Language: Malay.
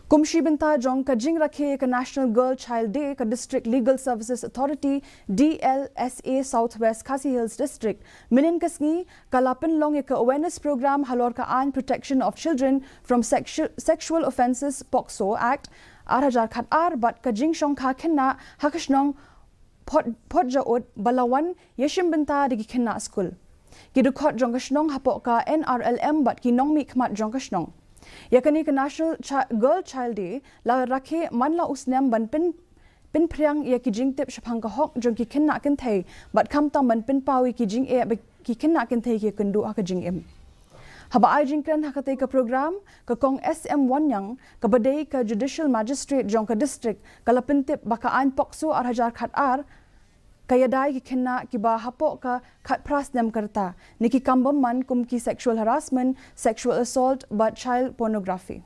Kumshi binta jong ka jing rakhe ka National Girl Child Day ka District Legal Services Authority DLSA Southwest KHASI Hills District minin kasngi kala Pynlong ka awareness program Halor ka an protection of children from sexual offences Pocso Act 2004 bat ka Jingiashong ka Khynnah hakashnong Photjaud balawan yeshim binta digi Khynnah school kidukot jong kashnong hapok ka NRLM bat kinong mi khmat jong kashnong yakani ka National Girl Child Day la rakhe manla usnem ban pin priang ya ki jing tip shapang ka hok jong ki Khynnah kin thei bat kham tam ban pin pawi ki jing e ki Khynnah kin thei ki kundu ka jing em haba ai jing kran hakate ka program ka kong SM1 yang ka badai ka judicial magistrate jong ka district kala pin tip baka an Pocso 2004 kayadai ki Khynnah ki ba hapo ka khat pras nem karta niki kambam man kum ki sexual harassment, sexual assault but child pornography.